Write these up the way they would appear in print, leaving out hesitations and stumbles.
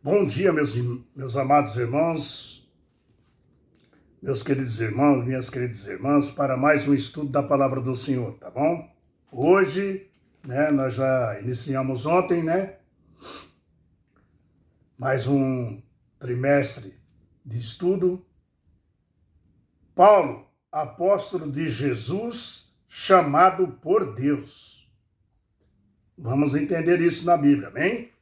Bom dia, meus amados irmãos, meus queridos irmãos, minhas queridas irmãs, para mais um estudo da Palavra do Senhor, tá bom? Hoje, nós já iniciamos ontem, mais um trimestre de estudo. Paulo, apóstolo de Jesus, chamado por Deus. Vamos entender isso na Bíblia, amém?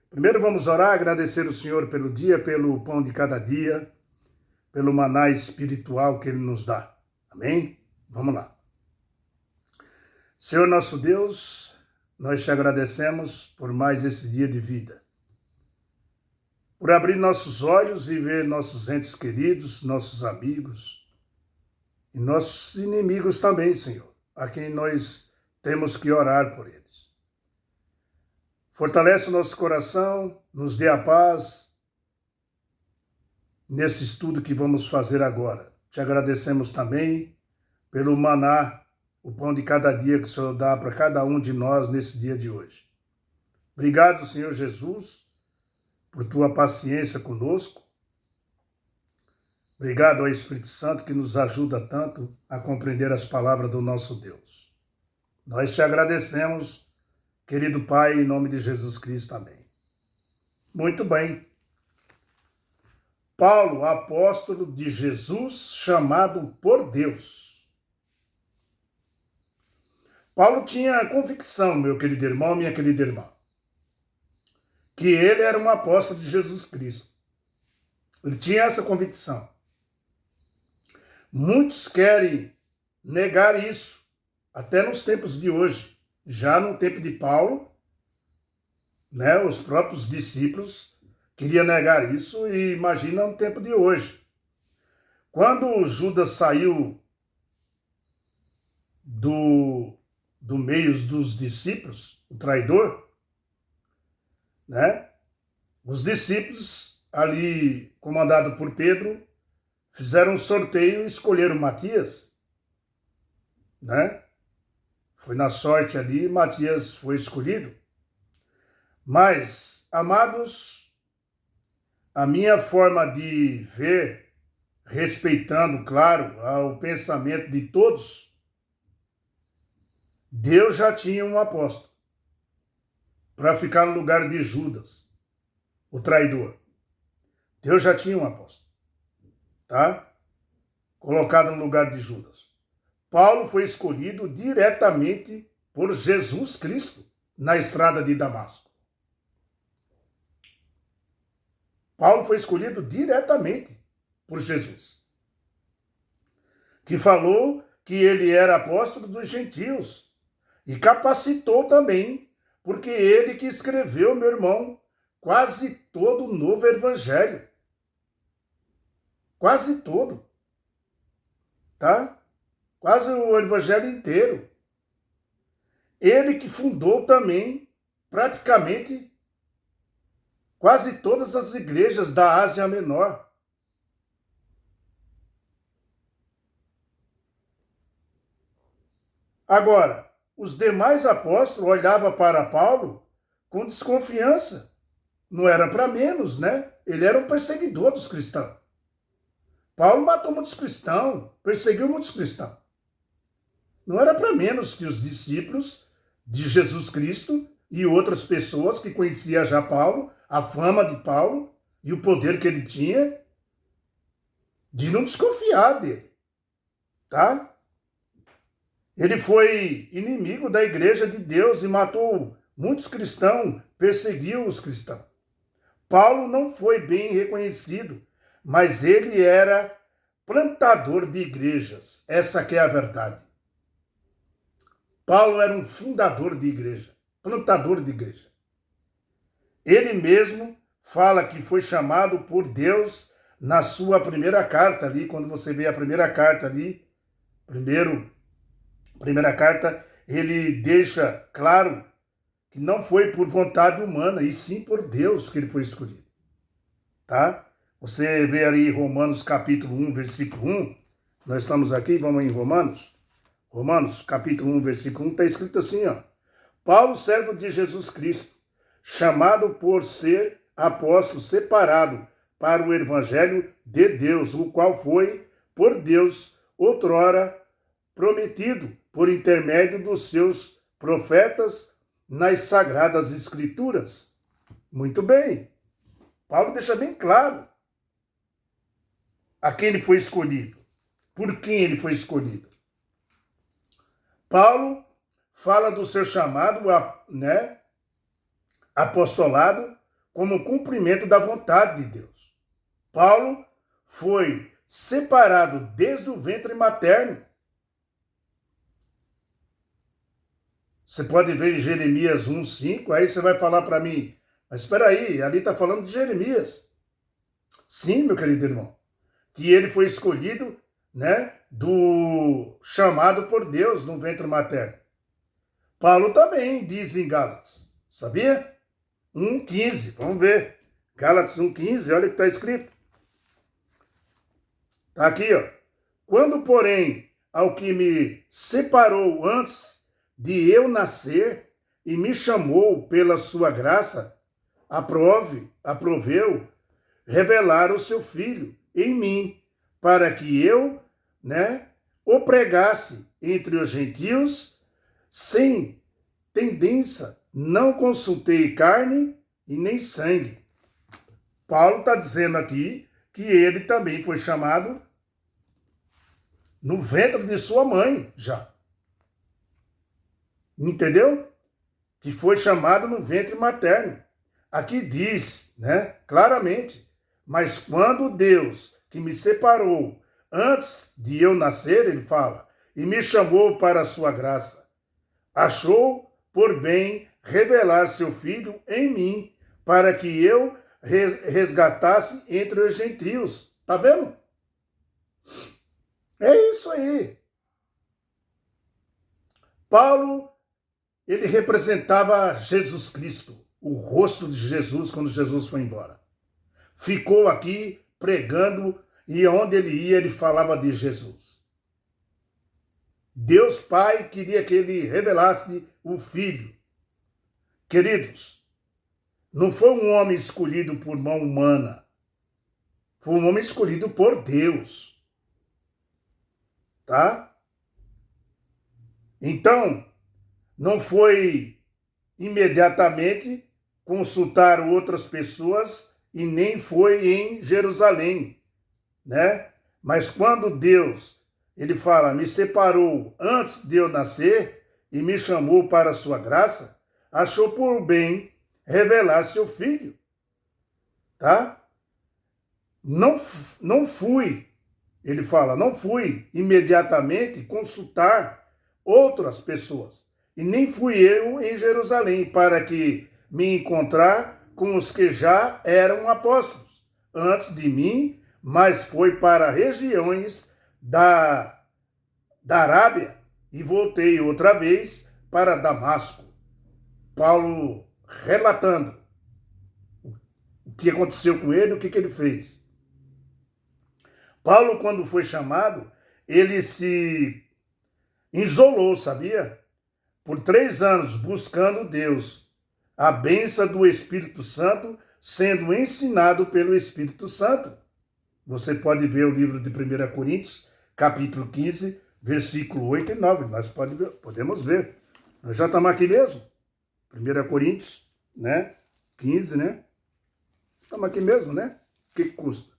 Primeiro vamos orar, agradecer ao Senhor pelo dia, pelo pão de cada dia, pelo maná espiritual que Ele nos dá. Amém? Vamos lá. Senhor nosso Deus, nós te agradecemos por mais esse dia de vida. Por abrir nossos olhos e ver nossos entes queridos, nossos amigos e nossos inimigos também, Senhor, a quem nós temos que orar por eles. Fortalece o nosso coração, nos dê a paz nesse estudo que vamos fazer agora. Te agradecemos também pelo maná, o pão de cada dia que o Senhor dá para cada um de nós nesse dia de hoje. Obrigado, Senhor Jesus, por tua paciência conosco. Obrigado ao Espírito Santo que nos ajuda tanto a compreender as palavras do nosso Deus. Nós te agradecemos, querido Pai, em nome de Jesus Cristo, amém. Muito bem. Paulo, apóstolo de Jesus, chamado por Deus. Paulo tinha a convicção, meu querido irmão, minha querida irmã, que ele era um apóstolo de Jesus Cristo. Ele tinha essa convicção. Muitos querem negar isso, até nos tempos de hoje. Já no tempo de Paulo, os próprios discípulos queriam negar isso, e imagina no tempo de hoje. Quando Judas saiu do meio dos discípulos, o traidor, os discípulos, ali comandado por Pedro, fizeram um sorteio e escolheram Matias, Foi na sorte ali, Matias foi escolhido. Mas, amados, a minha forma de ver, respeitando, claro, o pensamento de todos, Deus já tinha um apóstolo para ficar no lugar de Judas, o traidor. Deus já tinha um apóstolo, colocado no lugar de Judas. Paulo foi escolhido diretamente por Jesus Cristo na estrada de Damasco. Paulo foi escolhido diretamente por Jesus, que falou que ele era apóstolo dos gentios e capacitou também, porque ele que escreveu, meu irmão, quase todo o novo evangelho. Quase todo. Quase o evangelho inteiro. Ele que fundou também, praticamente, quase todas as igrejas da Ásia Menor. Agora, os demais apóstolos olhavam para Paulo com desconfiança. Não era para menos, Ele era um perseguidor dos cristãos. Paulo matou muitos cristãos, perseguiu muitos cristãos. Não era para menos que os discípulos de Jesus Cristo e outras pessoas que conheciam já Paulo, a fama de Paulo e o poder que ele tinha, de não desconfiar dele, Ele foi inimigo da igreja de Deus e matou muitos cristãos, perseguiu os cristãos. Paulo não foi bem reconhecido, mas ele era plantador de igrejas, essa que é a verdade. Paulo era um fundador de igreja, plantador de igreja. Ele mesmo fala que foi chamado por Deus na sua primeira carta ali, quando você vê a primeira carta ali, primeira carta, ele deixa claro que não foi por vontade humana, e sim por Deus que ele foi escolhido. Você vê ali Romanos capítulo 1, versículo 1, nós estamos aqui, vamos em Romanos. Romanos, capítulo 1, versículo 1, está escrito assim, Paulo, servo de Jesus Cristo, chamado por ser apóstolo separado para o evangelho de Deus, o qual foi por Deus outrora prometido por intermédio dos seus profetas nas sagradas escrituras. Muito bem. Paulo deixa bem claro a quem ele foi escolhido, por quem ele foi escolhido. Paulo fala do seu chamado, né, apostolado, como cumprimento da vontade de Deus. Paulo foi separado desde o ventre materno. Você pode ver em Jeremias 1:5, aí você vai falar para mim, mas espera aí, ali está falando de Jeremias. Sim, meu querido irmão, que ele foi escolhido, né, chamado por Deus no ventre materno. Paulo também diz em Gálatas, sabia? 1:15, vamos ver. Gálatas 1:15, olha o que está escrito. Está aqui, ó. Quando, porém, ao que me separou antes de eu nascer e me chamou pela sua graça, aproveu revelar o seu Filho em mim, para que eu, né, o pregasse entre os gentios sem tendência, não consultei carne e nem sangue. Paulo está dizendo aqui que ele também foi chamado no ventre de sua mãe, já. Entendeu? Que foi chamado no ventre materno. Aqui diz, né, claramente, mas quando Deus, que me separou antes de eu nascer, ele fala, e me chamou para a sua graça, achou por bem revelar seu Filho em mim, para que eu resgatasse entre os gentios. Tá vendo? É isso aí. Paulo, ele representava Jesus Cristo, o rosto de Jesus quando Jesus foi embora. Ficou aqui pregando e onde ele ia, ele falava de Jesus. Deus Pai queria que ele revelasse o Filho. Queridos, não foi um homem escolhido por mão humana. Foi um homem escolhido por Deus. Tá? Então, não foi imediatamente consultar outras pessoas e nem foi em Jerusalém, né? Mas quando Deus, ele fala, me separou antes de eu nascer e me chamou para a sua graça, achou por bem revelar seu Filho, tá? Não fui, ele fala, não fui imediatamente consultar outras pessoas, e nem fui eu em Jerusalém para que me encontrar com os que já eram apóstolos antes de mim, mas foi para regiões da Arábia e voltei outra vez para Damasco. Paulo relatando o que aconteceu com ele, o que ele fez. Paulo, quando foi chamado, ele se isolou, sabia? Por 3 anos, buscando Deus, a bênção do Espírito Santo, sendo ensinado pelo Espírito Santo. Você pode ver o livro de 1 Coríntios, capítulo 15, versículo 8 e 9. Nós podemos ver. Nós já estamos aqui mesmo. 1 Coríntios, né? 15, né? Estamos aqui mesmo, né? O que custa?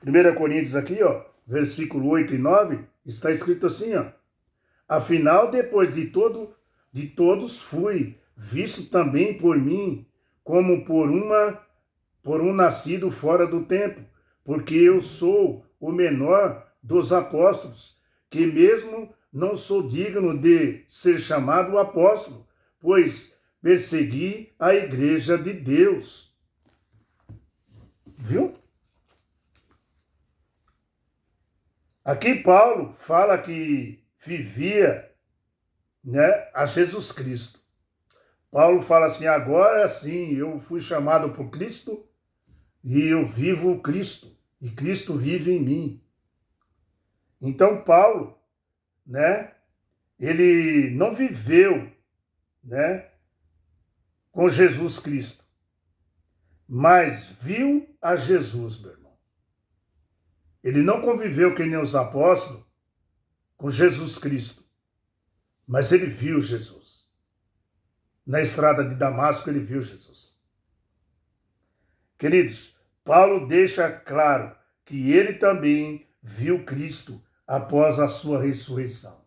1 Coríntios aqui, ó, versículo 8 e 9, está escrito assim, ó. Afinal, depois de todos fui visto também por mim, como por um nascido fora do tempo, porque eu sou o menor dos apóstolos, que mesmo não sou digno de ser chamado apóstolo, pois persegui a igreja de Deus. Viu? Aqui Paulo fala que vivia, né, a Jesus Cristo. Paulo fala assim, agora sim, eu fui chamado por Cristo e eu vivo o Cristo, e Cristo vive em mim. Então Paulo, né, ele não viveu, né, com Jesus Cristo, mas viu a Jesus, meu irmão. Ele não conviveu que nem os apóstolos com Jesus Cristo, mas ele viu Jesus. Na estrada de Damasco, ele viu Jesus. Queridos, Paulo deixa claro que ele também viu Cristo após a sua ressurreição.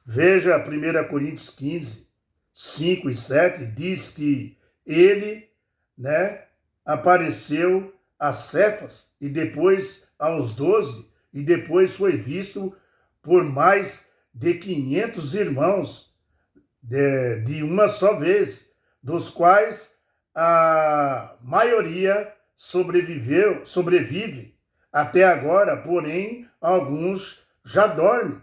Veja 1 Coríntios 15, 5 e 7, diz que ele, apareceu a Cefas e depois aos 12, e depois foi visto por mais de 500 irmãos de uma só vez, dos quais a maioria sobrevive até agora, porém alguns já dormem.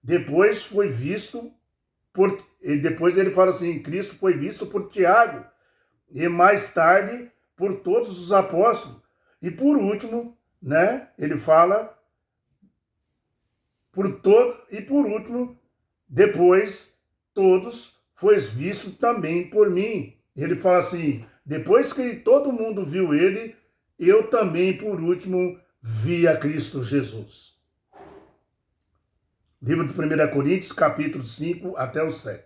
Depois foi visto e depois ele fala assim, Cristo foi visto por Tiago e mais tarde por todos os apóstolos. E por último, ele fala por último, depois todos foi visto também por mim. Ele fala assim, depois que todo mundo viu ele, eu também por último vi a Cristo Jesus. Livro de 1 Coríntios, capítulo 5 até o 7.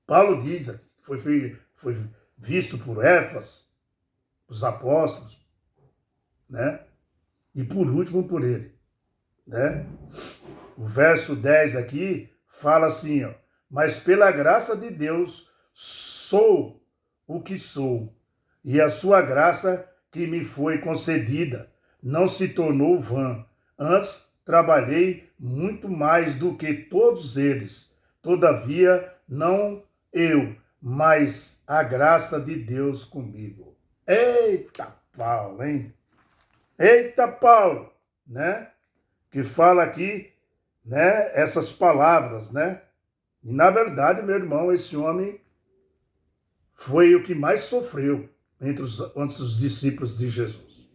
Paulo diz que foi visto por Éfas, os apóstolos, e por último por ele. O verso 10 aqui fala assim, mas pela graça de Deus sou o que sou, e a sua graça que me foi concedida não se tornou vã. Antes trabalhei muito mais do que todos eles. Todavia, não eu, mas a graça de Deus comigo. Eita Paulo, hein? Eita Paulo, que fala aqui, essas palavras, E na verdade, meu irmão, esse homem foi o que mais sofreu entre os discípulos de Jesus.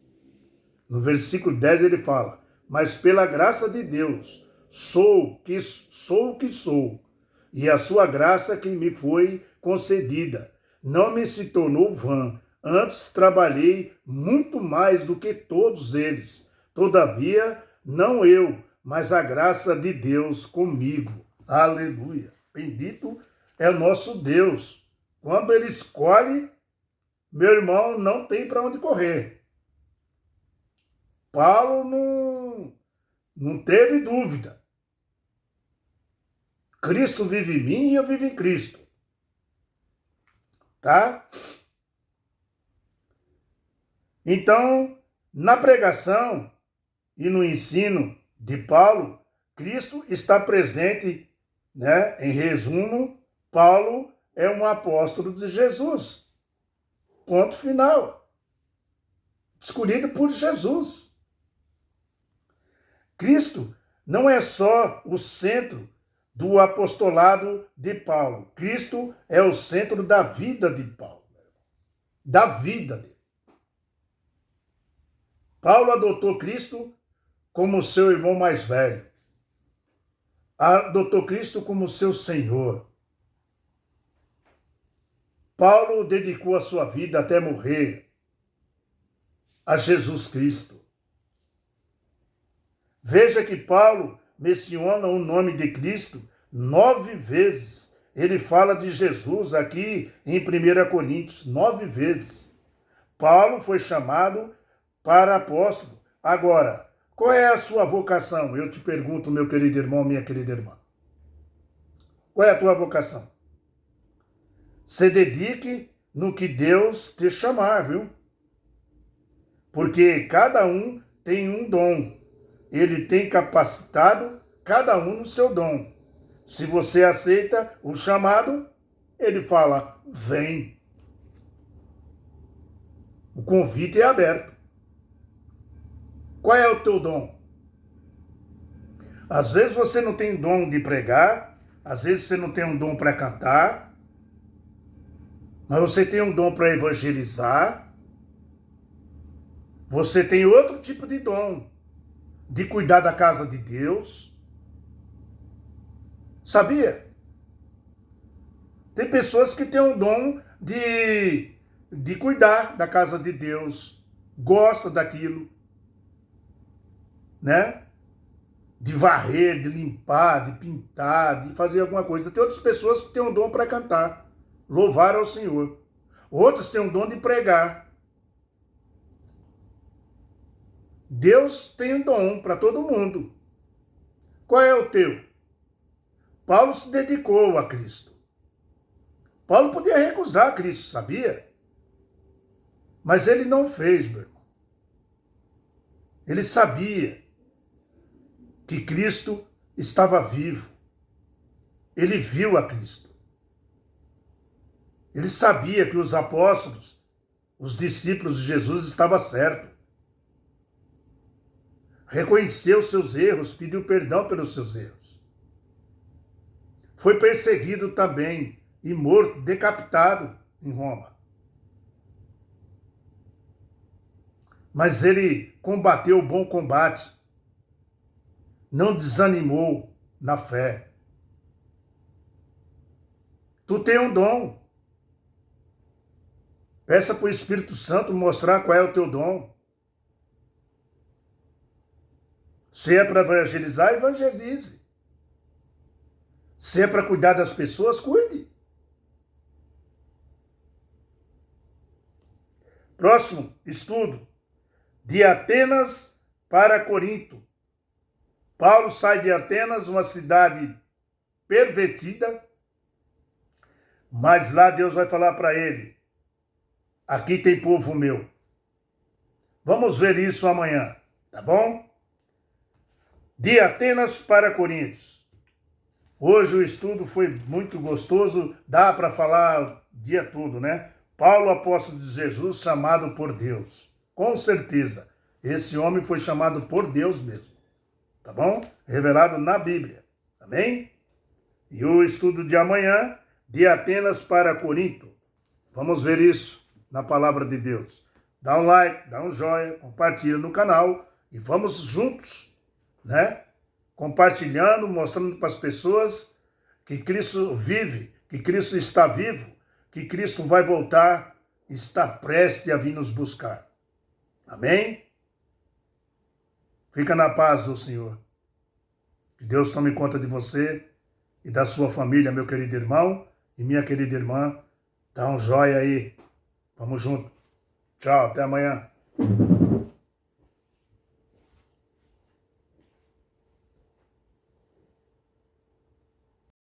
No versículo 10 ele fala, mas pela graça de Deus sou o que sou, e a sua graça que me foi concedida não me se tornou vã. Antes trabalhei muito mais do que todos eles. Todavia, não eu, mas a graça de Deus comigo. Aleluia. Bendito é o nosso Deus. Quando ele escolhe, meu irmão, não tem para onde correr. Paulo não teve dúvida. Cristo vive em mim e eu vivo em Cristo. Tá? Então, na pregação e no ensino de Paulo, Cristo está presente, Em resumo, Paulo é um apóstolo de Jesus. Ponto final. Escolhido por Jesus. Cristo não é só o centro do apostolado de Paulo. Cristo é o centro da vida de Paulo. Da vida dele. Paulo adotou Cristo como seu irmão mais velho. Adotou Cristo como seu Senhor. Paulo dedicou a sua vida até morrer a Jesus Cristo. Veja que Paulo menciona o nome de Cristo 9 vezes. Ele fala de Jesus aqui em 1 Coríntios 9 vezes. Paulo foi chamado para apóstolo. Agora, qual é a sua vocação? Eu te pergunto, meu querido irmão, minha querida irmã. Qual é a tua vocação? Se dedique no que Deus te chamar, viu? Porque cada um tem um dom. Ele tem capacitado cada um no seu dom. Se você aceita o chamado, ele fala, vem. O convite é aberto. Qual é o teu dom? Às vezes você não tem dom de pregar, às vezes você não tem um dom para cantar, mas você tem um dom para evangelizar. Você tem outro tipo de dom, de cuidar da casa de Deus. Sabia Tem pessoas que têm o dom de cuidar da casa de Deus, gosta daquilo, né? De varrer, de limpar, de pintar, de fazer alguma coisa. Tem outras pessoas que têm um dom para cantar, louvar ao Senhor. Outros têm um dom de pregar. Deus tem um dom para todo mundo. Qual é o teu? Paulo se dedicou a Cristo. Paulo podia recusar Cristo, sabia? Mas ele não fez, meu irmão. Ele sabia que Cristo estava vivo. Ele viu a Cristo. Ele sabia que os apóstolos, os discípulos de Jesus, estavam certos. Reconheceu seus erros, pediu perdão pelos seus erros. Foi perseguido também e morto, decapitado em Roma. Mas ele combateu o bom combate. Não desanimou na fé. Tu tem um dom. Peça para o Espírito Santo mostrar qual é o teu dom. Se é para evangelizar, evangelize. Se é para cuidar das pessoas, cuide. Próximo estudo. De Atenas para Corinto. Paulo sai de Atenas, uma cidade pervertida, mas lá Deus vai falar para ele: aqui tem povo meu. Vamos ver isso amanhã, tá bom? De Atenas para Corinto. Hoje o estudo foi muito gostoso, dá para falar o dia todo, né? Paulo, apóstolo de Jesus, chamado por Deus. Com certeza, esse homem foi chamado por Deus mesmo. Tá bom? Revelado na Bíblia. Amém? E o estudo de amanhã, de Atenas para Corinto. Vamos ver isso na palavra de Deus. Dá um like, dá um joinha, compartilha no canal e vamos juntos, né? Compartilhando, mostrando para as pessoas que Cristo vive, que Cristo está vivo, que Cristo vai voltar, está prestes a vir nos buscar. Amém? Fica na paz do Senhor. Que Deus tome conta de você e da sua família, meu querido irmão e minha querida irmã. Dá um joinha aí. Vamos junto. Tchau, até amanhã.